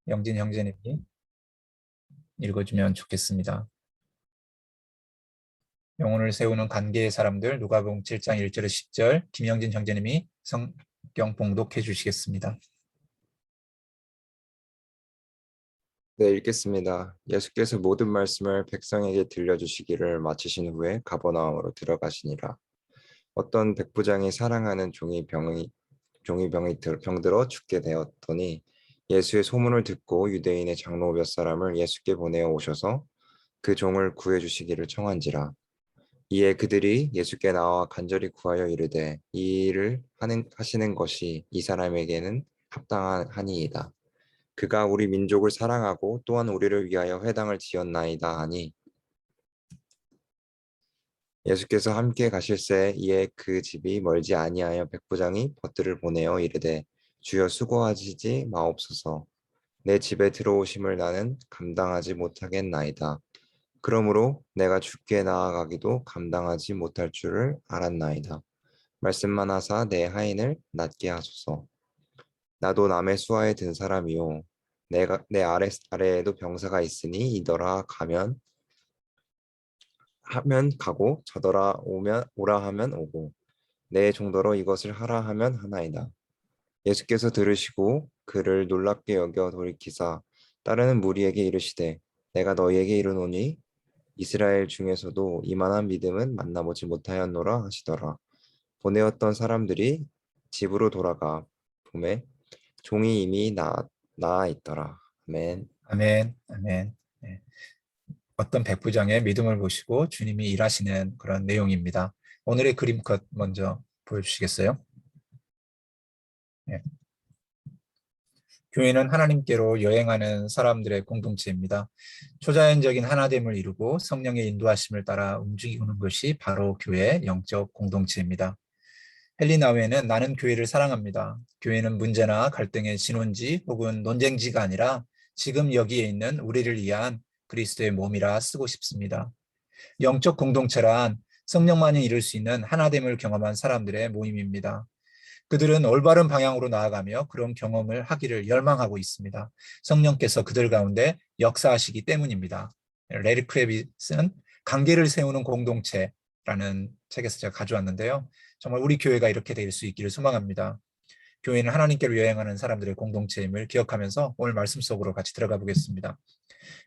영진 형제님이 읽어주면 좋겠습니다. 영혼을 세우는 관계의 사람들, 누가복음 7장 1절에서 10절, 김영진 형제님이 성경 봉독해 주시겠습니다. 네, 읽겠습니다. 예수께서 모든 말씀을 백성에게 들려주시기를 마치신 후에 가버나움으로 들어가시니라. 어떤 백부장이 사랑하는 종이 병들어 죽게 되었더니 예수의 소문을 듣고 유대인의 장로 몇 사람을 예수께 보내어 오셔서 그 종을 구해 주시기를 청한지라. 이에 그들이 예수께 나와 간절히 구하여 이르되 이 일을 하시는 것이 이 사람에게는 합당하니이다. 그가 우리 민족을 사랑하고 또한 우리를 위하여 회당을 지었나이다 하니 예수께서 함께 가실새 이에 그 집이 멀지 아니하여 백부장이 벗들을 보내어 이르되 주여 수고하시지 마옵소서. 내 집에 들어오심을 나는 감당하지 못하겠나이다. 그러므로 내가 주께 나아가기도 감당하지 못할 줄을 알았나이다. 말씀만 하사 내 하인을 낫게 하소서. 나도 남의 수하에 든 사람이요 내 아래에도 병사가 있으니 이더라 하면 가고 저더라 오라 하면 오고 내 종더러 이것을 하라 하면 하나이다. 예수께서 들으시고 그를 놀랍게 여겨 돌이키사 따르는 무리에게 이르시되 내가 너희에게 이르노니 이스라엘 중에서도 이만한 믿음은 만나보지 못하였노라 하시더라. 보내었던 사람들이 집으로 돌아가 보매 종이 이미 나아 있더라. 아멘. 아멘, 아멘. 네. 어떤 백부장의 믿음을 보시고 주님이 일하시는 그런 내용입니다. 오늘의 그림컷 먼저 보여주시겠어요? 네. 교회는 하나님께로 여행하는 사람들의 공동체입니다. 초자연적인 하나됨을 이루고 성령의 인도하심을 따라 움직이는 것이 바로 교회의 영적 공동체입니다. 헬리나 외에는 나는 교회를 사랑합니다. 교회는 문제나 갈등의 진원지 혹은 논쟁지가 아니라 지금 여기에 있는 우리를 위한 그리스도의 몸이라 쓰고 싶습니다. 영적 공동체란 성령만이 이룰 수 있는 하나됨을 경험한 사람들의 모임입니다. 그들은 올바른 방향으로 나아가며 그런 경험을 하기를 열망하고 있습니다. 성령께서 그들 가운데 역사하시기 때문입니다. 레리 크레빗은 관계를 세우는 공동체라는 책에서 제가 가져왔는데요. 정말 우리 교회가 이렇게 될 수 있기를 소망합니다. 교회는 하나님께로 여행하는 사람들의 공동체임을 기억하면서 오늘 말씀 속으로 같이 들어가 보겠습니다.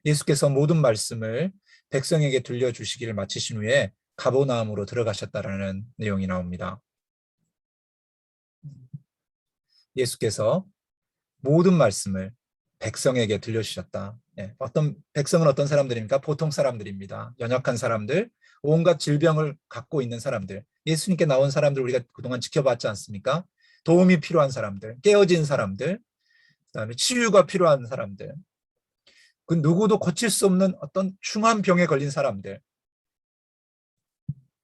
예수께서 모든 말씀을 백성에게 들려주시기를 마치신 후에 가버나움으로 들어가셨다라는 내용이 나옵니다. 예수께서 모든 말씀을 백성에게 들려주셨다. 어떤 백성은 어떤 사람들입니까? 보통 사람들입니다. 연약한 사람들, 온갖 질병을 갖고 있는 사람들, 예수님께 나온 사람들 우리가 그동안 지켜봤지 않습니까? 도움이 필요한 사람들, 깨어진 사람들, 그다음에 치유가 필요한 사람들, 그 누구도 고칠 수 없는 어떤 중한 병에 걸린 사람들,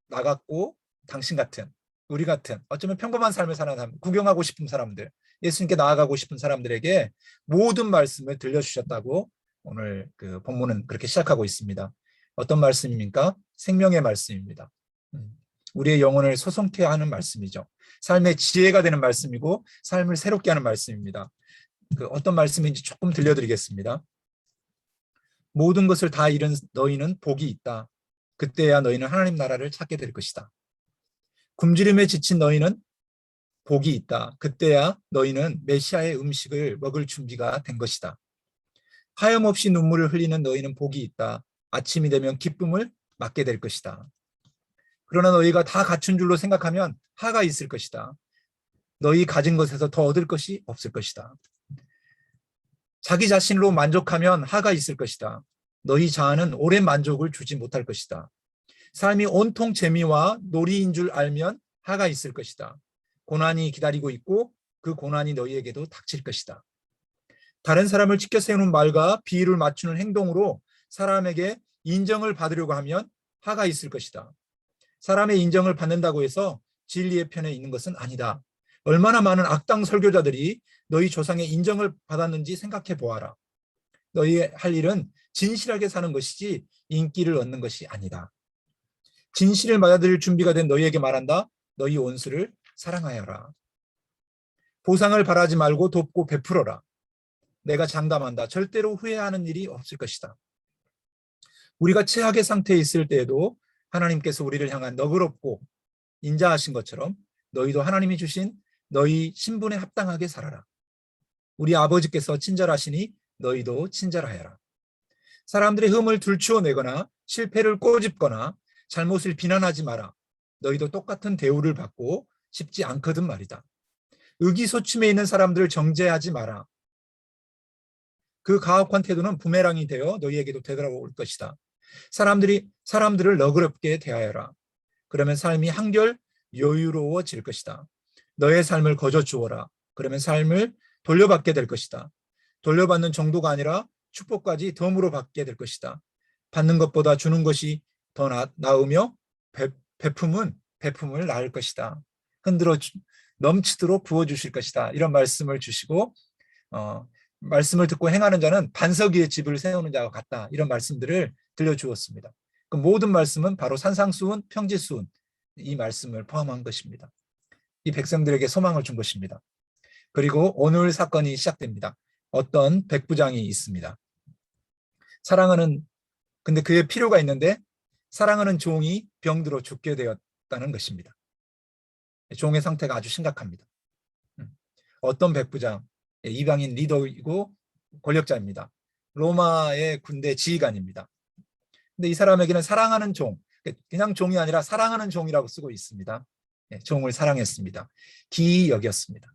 나 같고 당신 같은, 우리 같은 어쩌면 평범한 삶을 사는 사람, 구경하고 싶은 사람들, 예수님께 나아가고 싶은 사람들에게 모든 말씀을 들려주셨다고 오늘 그 본문은 그렇게 시작하고 있습니다. 어떤 말씀입니까? 생명의 말씀입니다. 우리의 영혼을 소송케 하는 말씀이죠. 삶의 지혜가 되는 말씀이고 삶을 새롭게 하는 말씀입니다. 그 어떤 말씀인지 조금 들려드리겠습니다. 모든 것을 다 잃은 너희는 복이 있다. 그때야 너희는 하나님 나라를 찾게 될 것이다. 굶주림에 지친 너희는 복이 있다. 그때야 너희는 메시아의 음식을 먹을 준비가 된 것이다. 하염없이 눈물을 흘리는 너희는 복이 있다. 아침이 되면 기쁨을 맞게 될 것이다. 그러나 너희가 다 갖춘 줄로 생각하면 화가 있을 것이다. 너희 가진 것에서 더 얻을 것이 없을 것이다. 자기 자신으로 만족하면 화가 있을 것이다. 너희 자아는 오랜 만족을 주지 못할 것이다. 삶이 온통 재미와 놀이인 줄 알면 화가 있을 것이다. 고난이 기다리고 있고 그 고난이 너희에게도 닥칠 것이다. 다른 사람을 지켜 세우는 말과 비율을 맞추는 행동으로 사람에게 인정을 받으려고 하면 화가 있을 것이다. 사람의 인정을 받는다고 해서 진리의 편에 있는 것은 아니다. 얼마나 많은 악당 설교자들이 너희 조상의 인정을 받았는지 생각해 보아라. 너희의 할 일은 진실하게 사는 것이지 인기를 얻는 것이 아니다. 진실을 받아들일 준비가 된 너희에게 말한다. 너희 원수를 사랑하여라. 보상을 바라지 말고 돕고 베풀어라. 내가 장담한다. 절대로 후회하는 일이 없을 것이다. 우리가 최악의 상태에 있을 때에도 하나님께서 우리를 향한 너그럽고 인자하신 것처럼 너희도 하나님이 주신 너희 신분에 합당하게 살아라. 우리 아버지께서 친절하시니 너희도 친절하여라. 사람들의 흠을 들추어내거나 실패를 꼬집거나 잘못을 비난하지 마라. 너희도 똑같은 대우를 받고 싶지 않거든 말이다. 의기소침해 있는 사람들을 정죄하지 마라. 그 가혹한 태도는 부메랑이 되어 너희에게도 되돌아올 것이다. 사람들을 너그럽게 대하여라. 그러면 삶이 한결 여유로워질 것이다. 너의 삶을 거저 주어라. 그러면 삶을 돌려받게 될 것이다. 돌려받는 정도가 아니라 축복까지 덤으로 받게 될 것이다. 받는 것보다 주는 것이 더 나으며 베품을 낳을 것이다. 흔들어 넘치도록 부어주실 것이다. 이런 말씀을 주시고 말씀을 듣고 행하는 자는 반석 위에 집을 세우는 자와 같다. 이런 말씀들을 들려주었습니다. 그 모든 말씀은 바로 산상수훈, 평지수훈 이 말씀을 포함한 것입니다. 이 백성들에게 소망을 준 것입니다. 그리고 오늘 사건이 시작됩니다. 어떤 백부장이 있습니다. 근데 그의 필요가 있는데 사랑하는 종이 병들어 죽게 되었다는 것입니다. 종의 상태가 아주 심각합니다. 어떤 백부장, 이방인 리더이고 권력자입니다. 로마의 군대 지휘관입니다. 근데 이 사람에게는 사랑하는 종, 그냥 종이 아니라 사랑하는 종이라고 쓰고 있습니다. 종을 사랑했습니다. 기이 여겼습니다.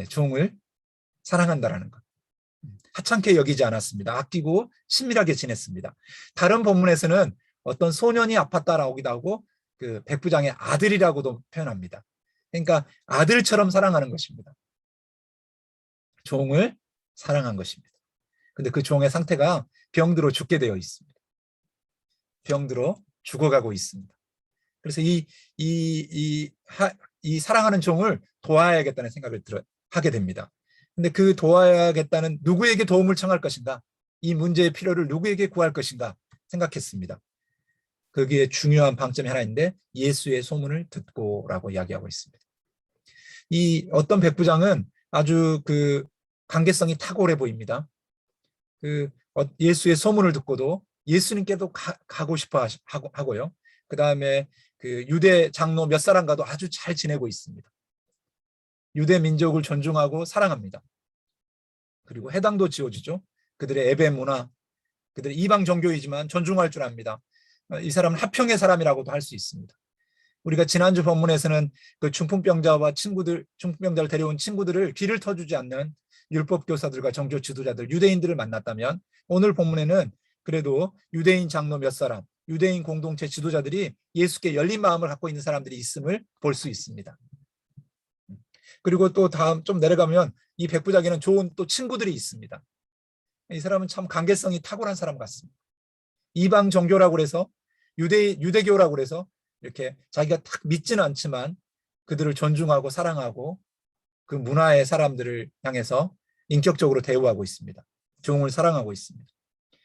종을 사랑한다라는 것. 하찮게 여기지 않았습니다. 아끼고 친밀하게 지냈습니다. 다른 본문에서는 어떤 소년이 아팠다라고도 하고 그 백부장의 아들이라고도 표현합니다. 그러니까 아들처럼 사랑하는 것입니다. 종을 사랑한 것입니다. 근데 그 종의 상태가 병들어 죽게 되어 있습니다. 병들어 죽어가고 있습니다. 그래서 이 사랑하는 종을 도와야겠다는 생각을 하게 됩니다. 근데 그 도와야겠다는 누구에게 도움을 청할 것인가? 이 문제의 필요를 누구에게 구할 것인가? 생각했습니다. 거기에 중요한 방점이 하나 있는데 예수의 소문을 듣고라고 이야기하고 있습니다. 이 어떤 백부장은 아주 그 관계성이 탁월해 보입니다. 예수의 소문을 듣고도 예수님께도 가고 싶어 하고요. 그 다음에 그 유대 장로 몇 사람과도 아주 잘 지내고 있습니다. 유대 민족을 존중하고 사랑합니다. 그리고 해당도 지어주죠. 그들의 예배 문화, 그들의 이방 종교이지만 존중할 줄 압니다. 이 사람은 하평의 사람이라고도 할 수 있습니다. 우리가 지난주 본문에서는 그 중풍병자와 중풍병자를 데려온 친구들을 귀를 터주지 않는 율법 교사들과 정교 지도자들, 유대인들을 만났다면 오늘 본문에는 그래도 유대인 장로 몇 사람, 유대인 공동체 지도자들이 예수께 열린 마음을 갖고 있는 사람들이 있음을 볼 수 있습니다. 그리고 또 다음 좀 내려가면 이 백부장에는 좋은 또 친구들이 있습니다. 이 사람은 참 관계성이 탁월한 사람 같습니다. 이방 종교라고 해서 유대교라고 해서 이렇게 자기가 딱 믿지는 않지만 그들을 존중하고 사랑하고 그 문화의 사람들을 향해서 인격적으로 대우하고 있습니다. 종을 사랑하고 있습니다.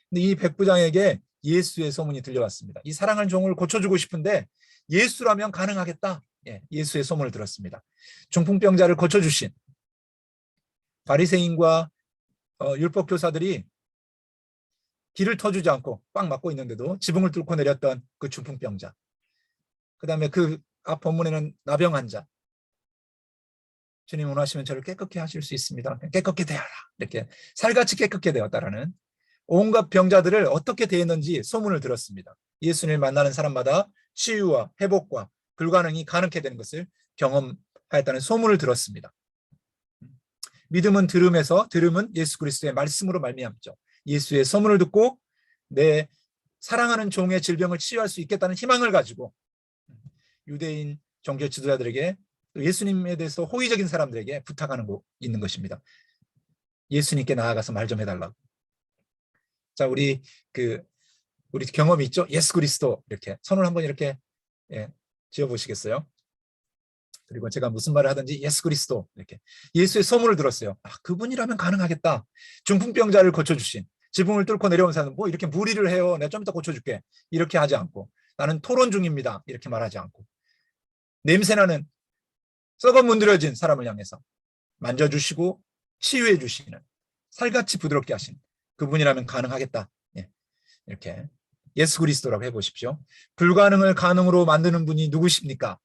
근데 이 백부장에게 예수의 소문이 들려왔습니다. 이 사랑하는 종을 고쳐주고 싶은데 예수라면 가능하겠다. 예수의 소문을 들었습니다. 중풍병자를 고쳐주신 바리새인과 율법 교사들이 길을 터주지 않고 꽉 막고 있는데도 지붕을 뚫고 내렸던 그 중풍병자. 그 다음에 그 앞 본문에는 나병한 자. 주님 원하시면 저를 깨끗게 하실 수 있습니다. 깨끗게 되어라. 이렇게 살같이 깨끗게 되었다라는 온갖 병자들을 어떻게 대했는지 소문을 들었습니다. 예수님을 만나는 사람마다 치유와 회복과 불가능이 가능케 되는 것을 경험하였다는 소문을 들었습니다. 믿음은 들음은 예수 그리스도의 말씀으로 말미암죠. 예수의 소문을 듣고 내 사랑하는 종의 질병을 치유할 수 있겠다는 희망을 가지고 유대인 종교 지도자들에게 예수님에 대해서 호의적인 사람들에게 부탁하는 거 있는 것입니다. 예수님께 나아가서 말 좀 해달라고. 자, 우리 경험이 있죠? 예수 그리스도 이렇게 손을 한번 이렇게 지어보시겠어요? 그리고 제가 무슨 말을 하든지 예수 그리스도 이렇게 예수의 소문을 들었어요. 그분이라면 가능하겠다. 중풍병자를 고쳐주신 지붕을 뚫고 내려온 사람은 뭐 이렇게 무리를 해요. 내가 좀 이따 고쳐줄게. 이렇게 하지 않고 나는 토론 중입니다. 이렇게 말하지 않고 냄새나는 썩어 문드러진 사람을 향해서 만져주시고 치유해 주시는, 살같이 부드럽게 하시는 그분이라면 가능하겠다. 예, 이렇게 예수 그리스도라고 해보십시오. 불가능을 가능으로 만드는 분이 누구십니까?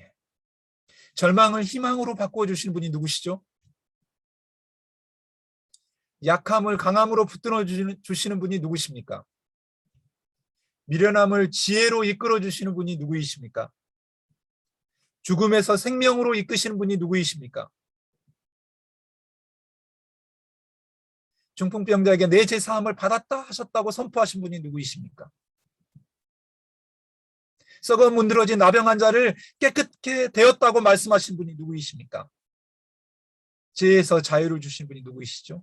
예. 절망을 희망으로 바꿔주시는 분이 누구시죠? 약함을 강함으로 붙들어 주시는 분이 누구십니까? 미련함을 지혜로 이끌어 주시는 분이 누구이십니까? 죽음에서 생명으로 이끄시는 분이 누구이십니까? 중풍병자에게 내 죄사함을 받았다 하셨다고 선포하신 분이 누구이십니까? 썩어 문드러진 나병 환자를 깨끗게 되었다고 말씀하신 분이 누구이십니까? 죄에서 자유를 주신 분이 누구이시죠?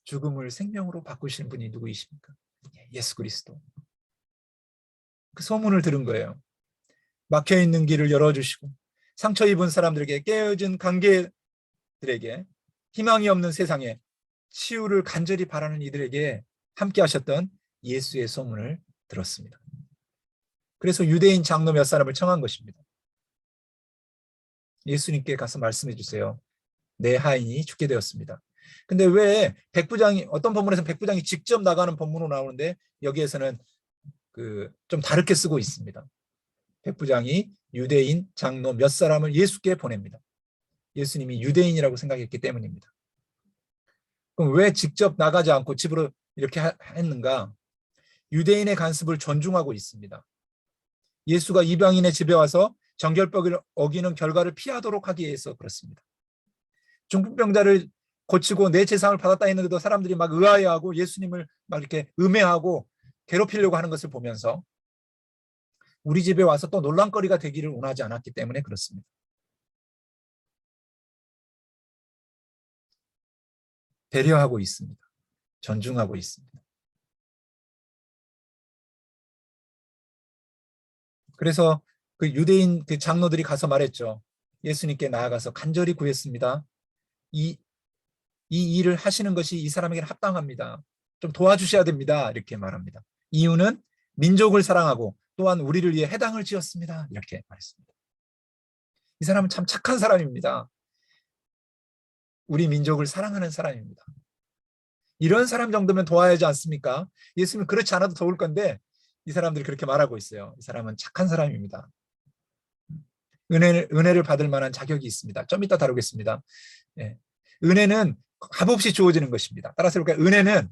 죽음을 생명으로 바꾸시는 분이 누구이십니까? 예수 그리스도. 그 소문을 들은 거예요. 막혀있는 길을 열어주시고 상처 입은 사람들에게, 깨어진 관계들에게, 희망이 없는 세상에 치유를 간절히 바라는 이들에게 함께 하셨던 예수의 소문을 들었습니다. 그래서 유대인 장로 몇 사람을 청한 것입니다. 예수님께 가서 말씀해 주세요. 내 하인이 죽게 되었습니다. 근데 왜 백부장이, 어떤 본문에서는 백부장이 직접 나가는 본문으로 나오는데 여기에서는 좀 다르게 쓰고 있습니다. 백부장이 유대인 장로 몇 사람을 예수께 보냅니다. 예수님이 유대인이라고 생각했기 때문입니다. 그럼 왜 직접 나가지 않고 집으로 이렇게 했는가? 유대인의 간습을 존중하고 있습니다. 예수가 이방인의 집에 와서 정결법을 어기는 결과를 피하도록 하기 위해서 그렇습니다. 중풍병자를 고치고 내 재상을 받았다 했는데도 사람들이 막 의아해하고 예수님을 막 이렇게 음해하고 괴롭히려고 하는 것을 보면서 우리 집에 와서 또 논란거리가 되기를 원하지 않았기 때문에 그렇습니다. 배려하고 있습니다. 존중하고 있습니다. 그래서 그 유대인 그 장로들이 가서 말했죠. 예수님께 나아가서 간절히 구했습니다. 이 일을 하시는 것이 이 사람에게는 합당합니다. 좀 도와주셔야 됩니다. 이렇게 말합니다. 이유는 민족을 사랑하고 또한 우리를 위해 해당을 지었습니다. 이렇게 말했습니다. 이 사람은 참 착한 사람입니다. 우리 민족을 사랑하는 사람입니다. 이런 사람 정도면 도와야지 않습니까? 예수님은 그렇지 않아도 도울 건데 이 사람들이 그렇게 말하고 있어요. 이 사람은 착한 사람입니다. 은혜를 받을 만한 자격이 있습니다. 좀 이따 다루겠습니다. 예. 은혜는 값없이 주어지는 것입니다. 따라서 그러니까 은혜는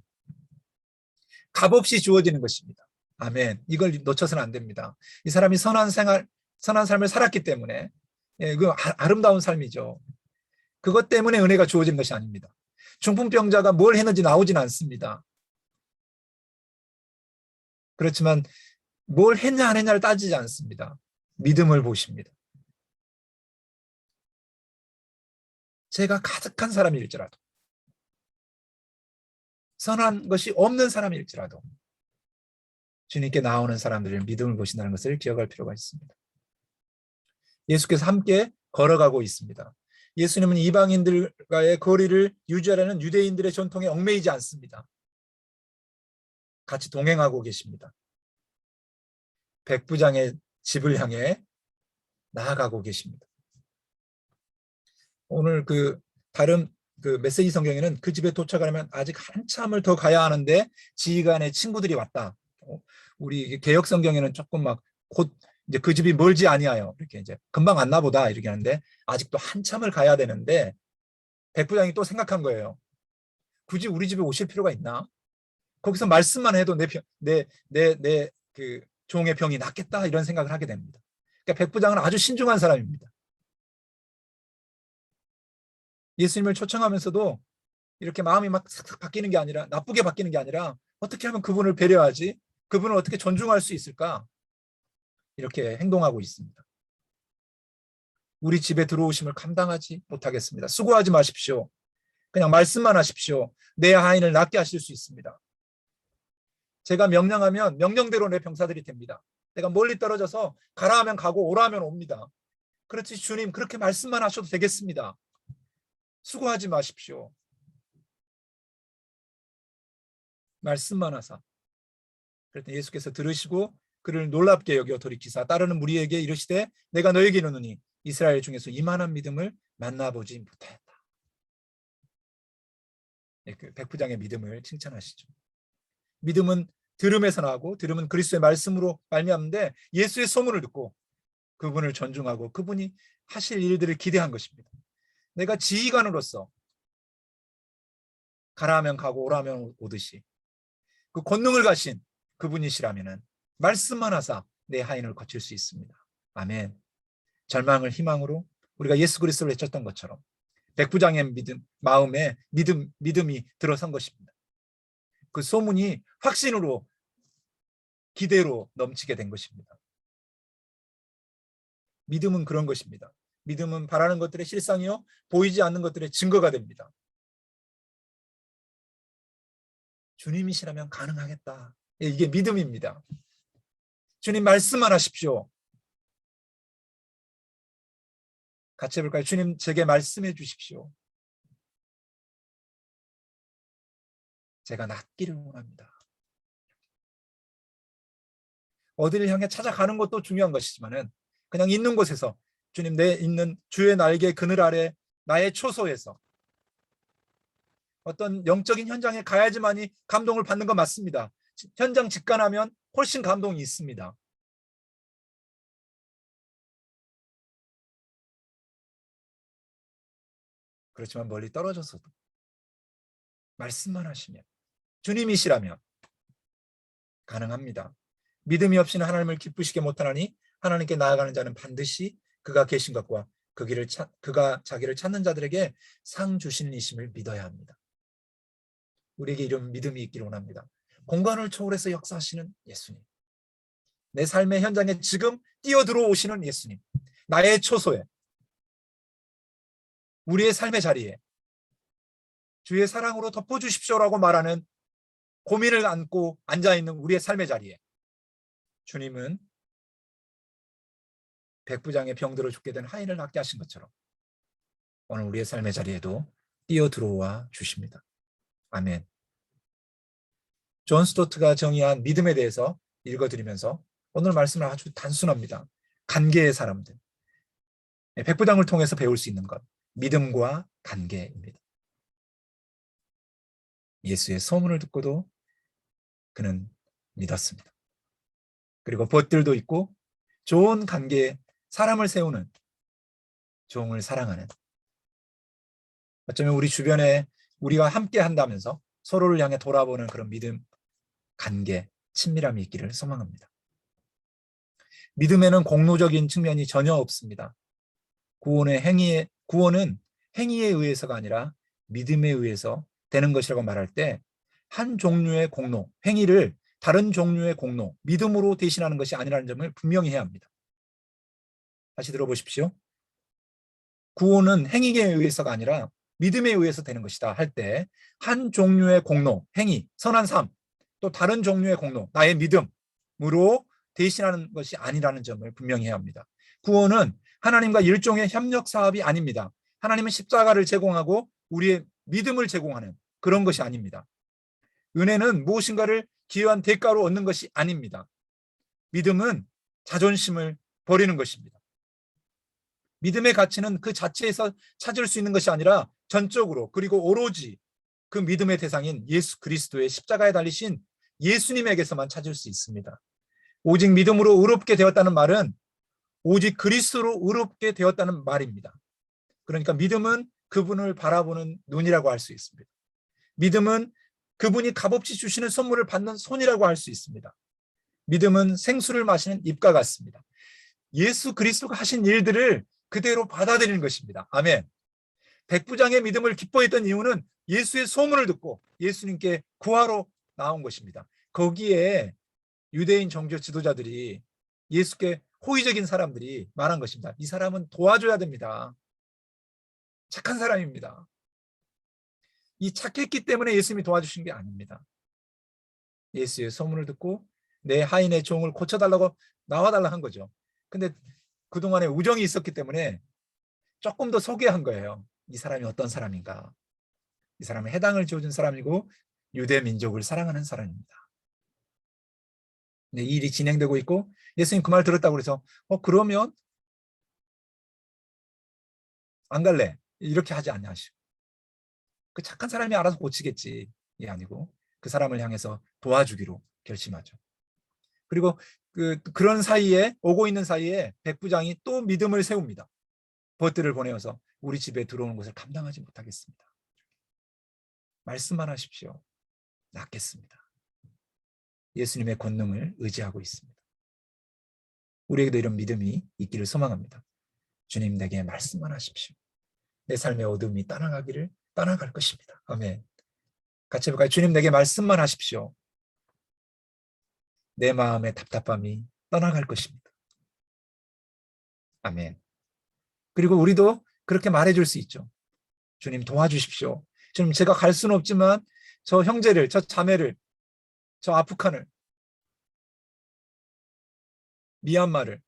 값없이 주어지는 것입니다. 아멘. 이걸 놓쳐서는 안 됩니다. 이 사람이 선한 삶을 살았기 때문에, 예, 그 아름다운 삶이죠. 그것 때문에 은혜가 주어진 것이 아닙니다. 중풍병자가 뭘 했는지 나오진 않습니다. 그렇지만 뭘 했냐 안 했냐를 따지지 않습니다. 믿음을 보십니다. 제가 가득한 사람일지라도, 선한 것이 없는 사람일지라도 주님께 나오는 사람들을 믿음을 보신다는 것을 기억할 필요가 있습니다. 예수께서 함께 걸어가고 있습니다. 예수님은 이방인들과의 거리를 유지하려는 유대인들의 전통에 얽매이지 않습니다. 같이 동행하고 계십니다. 백부장의 집을 향해 나아가고 계십니다. 오늘 다른 메시지 성경에는 그 집에 도착하려면 아직 한참을 더 가야 하는데 지휘관의 친구들이 왔다. 우리 개역 성경에는 조금 막 곧 이제 그 집이 멀지 아니하여 이렇게 이제 금방 왔나 보다 이렇게 하는데 아직도 한참을 가야 되는데 백부장이 또 생각한 거예요. 굳이 우리 집에 오실 필요가 있나? 거기서 말씀만 해도 내 종의 병이 낫겠다 이런 생각을 하게 됩니다. 그러니까 백부장은 아주 신중한 사람입니다. 예수님을 초청하면서도 이렇게 마음이 막 싹싹 바뀌는 게 아니라, 나쁘게 바뀌는 게 아니라 어떻게 하면 그분을 배려하지? 그분을 어떻게 존중할 수 있을까? 이렇게 행동하고 있습니다. 우리 집에 들어오심을 감당하지 못하겠습니다. 수고하지 마십시오. 그냥 말씀만 하십시오. 내 하인을 낫게 하실 수 있습니다. 제가 명령하면 명령대로 내 병사들이 됩니다. 내가 멀리 떨어져서 가라 하면 가고 오라 하면 옵니다. 그렇지 주님 그렇게 말씀만 하셔도 되겠습니다. 수고하지 마십시오. 말씀만 하사. 그랬더니 예수께서 들으시고 그를 놀랍게 여겨 돌이키사 따르는 무리에게 이르시되 내가 너에게 이르노니 이스라엘 중에서 이만한 믿음을 만나보지 못하였다. 그 백부장의 믿음을 칭찬하시죠. 믿음은 들음에서 나고 들음은 그리스도의 말씀으로 말미암는데 예수의 소문을 듣고 그분을 존중하고 그분이 하실 일들을 기대한 것입니다. 내가 지휘관으로서 가라 하면 가고 오라 하면 오듯이 그 권능을 가신 그분이시라면 말씀만 하사 내 하인을 거칠 수 있습니다. 아멘. 절망을 희망으로 우리가 예수 그리스도를 외쳤던 것처럼 백부장의 마음에 믿음이 들어선 것입니다. 그 소문이 확신으로 기대로 넘치게 된 것입니다. 믿음은 그런 것입니다. 믿음은 바라는 것들의 실상이요 보이지 않는 것들의 증거가 됩니다. 주님이시라면 가능하겠다. 이게 믿음입니다. 주님 말씀만 하십시오. 같이 해볼까요? 주님 제게 말씀해 주십시오. 제가 낫기를 원합니다. 어디를 향해 찾아가는 것도 중요한 것이지만은 그냥 있는 곳에서 주님 내 있는 주의 날개 그늘 아래 나의 초소에서 어떤 영적인 현장에 가야지만이 감동을 받는 건 맞습니다. 현장 직관하면 훨씬 감동이 있습니다. 그렇지만 멀리 떨어져서도 말씀만 하시면 주님이시라면 가능합니다. 믿음이 없이는 하나님을 기쁘시게 못하나니 하나님께 나아가는 자는 반드시 그가 계신 것과 그가 자기를 찾는 자들에게 상 주시는 이심을 믿어야 합니다. 우리에게 이런 믿음이 있기를 원합니다. 공간을 초월해서 역사하시는 예수님, 내 삶의 현장에 지금 뛰어들어오시는 예수님, 나의 초소에 우리의 삶의 자리에 주의 사랑으로 덮어주십시오라고 말하는 고민을 안고 앉아있는 우리의 삶의 자리에 주님은 백부장의 병들어 죽게 된 하인을 낫게 하신 것처럼 오늘 우리의 삶의 자리에도 뛰어들어와 주십니다. 아멘. 존 스토트가 정의한 믿음에 대해서 읽어드리면서 오늘 말씀은 아주 단순합니다. 관계의 사람들, 백부장을 통해서 배울 수 있는 것, 믿음과 관계입니다. 예수의 소문을 듣고도 그는 믿었습니다. 그리고 벗들도 있고 좋은 관계에 사람을 세우는 종을 사랑하는, 어쩌면 우리 주변에 우리가 함께 한다면서 서로를 향해 돌아보는 그런 믿음, 관계, 친밀함이 있기를 소망합니다. 믿음에는 공로적인 측면이 전혀 없습니다. 구원은 행위에 의해서가 아니라 믿음에 의해서 되는 것이라고 말할 때 한 종류의 공로, 행위를 다른 종류의 공로, 믿음으로 대신하는 것이 아니라는 점을 분명히 해야 합니다. 다시 들어보십시오. 구원은 행위에 의해서가 아니라 믿음에 의해서 되는 것이다 할 때 한 종류의 공로, 행위, 선한 삶, 또 다른 종류의 공로, 나의 믿음으로 대신하는 것이 아니라는 점을 분명히 해야 합니다. 구원은 하나님과 일종의 협력 사업이 아닙니다. 하나님은 십자가를 제공하고 우리의 믿음을 제공하는 그런 것이 아닙니다. 은혜는 무엇인가를 기여한 대가로 얻는 것이 아닙니다. 믿음은 자존심을 버리는 것입니다. 믿음의 가치는 그 자체에서 찾을 수 있는 것이 아니라 전적으로 그리고 오로지 그 믿음의 대상인 예수 그리스도의 십자가에 달리신 예수님에게서만 찾을 수 있습니다. 오직 믿음으로 의롭게 되었다는 말은 오직 그리스도로 의롭게 되었다는 말입니다. 그러니까 믿음은 그분을 바라보는 눈이라고 할 수 있습니다. 믿음은 그분이 값없이 주시는 선물을 받는 손이라고 할 수 있습니다. 믿음은 생수를 마시는 입과 같습니다. 예수 그리스도가 하신 일들을 그대로 받아들이는 것입니다. 아멘. 백부장의 믿음을 기뻐했던 이유는 예수의 소문을 듣고 예수님께 구하러 나온 것입니다. 거기에 유대인 종교 지도자들이 예수께 호의적인 사람들이 말한 것입니다. 이 사람은 도와줘야 됩니다. 착한 사람입니다. 이 착했기 때문에 예수님이 도와주신 게 아닙니다. 예수의 소문을 듣고 내 하인의 종을 고쳐달라고 나와달라 한 거죠. 근데 그동안에 우정이 있었기 때문에 조금 더 소개한 거예요. 이 사람이 어떤 사람인가. 이 사람은 해당을 지어준 사람이고 유대 민족을 사랑하는 사람입니다. 근데 이 일이 진행되고 있고 예수님 그 말 들었다고 그래서 그러면 안 갈래. 이렇게 하지 않냐 하시고. 그 착한 사람이 알아서 고치겠지. 이 아니고 그 사람을 향해서 도와주기로 결심하죠. 그리고 그런 사이에 오고 있는 사이에 백부장이 또 믿음을 세웁니다. 벗들을 보내어서 우리 집에 들어오는 것을 감당하지 못하겠습니다. 말씀만 하십시오. 낫겠습니다. 예수님의 권능을 의지하고 있습니다. 우리에게도 이런 믿음이 있기를 소망합니다. 주님 내게 말씀만 하십시오. 내 삶의 어둠이 떠나갈 것입니다. 아멘. 같이 해볼까요? 주님 내게 말씀만 하십시오. 내 마음의 답답함이 떠나갈 것입니다. 아멘. 그리고 우리도 그렇게 말해줄 수 있죠. 주님 도와주십시오. 주님 제가 갈 수는 없지만 저 형제를, 저 자매를, 저 아프칸을, 미얀마를,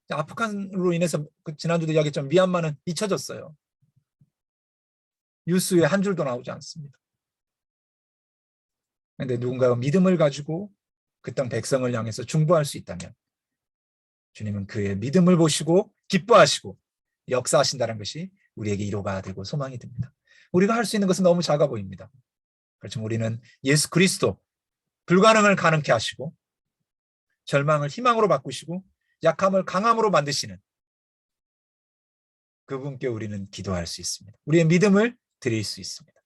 아프간으로 인해서 지난주도 이야기했지만 미얀마는 잊혀졌어요. 뉴스에 한 줄도 나오지 않습니다. 그런데 누군가가 믿음을 가지고 그 땅 백성을 향해서 중보할 수 있다면 주님은 그의 믿음을 보시고 기뻐하시고 역사하신다는 것이 우리에게 위로가 되고 소망이 됩니다. 우리가 할 수 있는 것은 너무 작아 보입니다. 그렇지만 우리는 예수 그리스도 불가능을 가능케 하시고 절망을 희망으로 바꾸시고 약함을 강함으로 만드시는 그분께 우리는 기도할 수 있습니다. 우리의 믿음을 드릴 수 있습니다.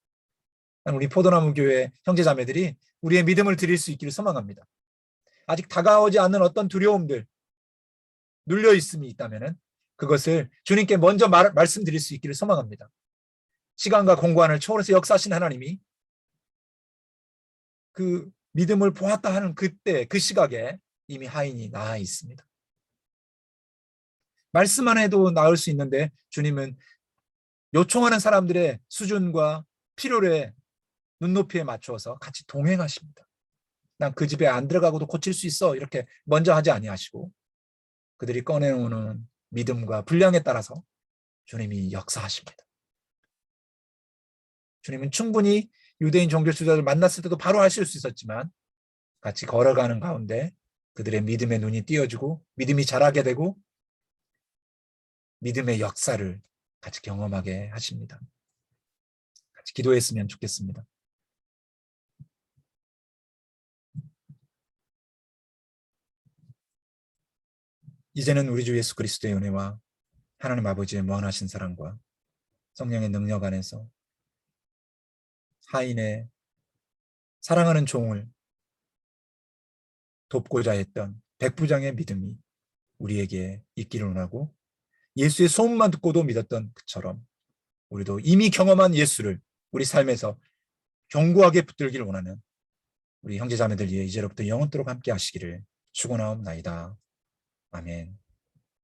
우리 포도나무 교회 형제자매들이 우리의 믿음을 드릴 수 있기를 소망합니다. 아직 다가오지 않는 어떤 두려움들, 눌려 있음이 있다면 그것을 주님께 먼저 말씀드릴 수 있기를 소망합니다. 시간과 공간을 초월해서 역사하신 하나님이 그 믿음을 보았다 하는 그때 그 시각에 이미 하인이 나아 있습니다. 말씀만 해도 나을 수 있는데 주님은 요청하는 사람들의 수준과 필요에 눈높이에 맞추어서 같이 동행하십니다. 난 그 집에 안 들어가고도 고칠 수 있어 이렇게 먼저 하지 아니하시고 그들이 꺼내오는 믿음과 분량에 따라서 주님이 역사하십니다. 주님은 충분히 유대인 종교 지도자를 만났을 때도 바로 하실 수 있었지만 같이 걸어가는 가운데 그들의 믿음의 눈이 띄어지고 믿음이 자라게 되고 믿음의 역사를 같이 경험하게 하십니다. 같이 기도했으면 좋겠습니다. 이제는 우리 주 예수 그리스도의 은혜와 하나님 아버지의 무한하신 사랑과 성령의 능력 안에서 하인의 사랑하는 종을 돕고자 했던 백부장의 믿음이 우리에게 있기를 원하고 예수의 소문만 듣고도 믿었던 그처럼 우리도 이미 경험한 예수를 우리 삶에서 견고하게 붙들기를 원하는 우리 형제자매들 위해 이제로부터 영원토록 함께 하시기를 축원하옵나이다. 아멘.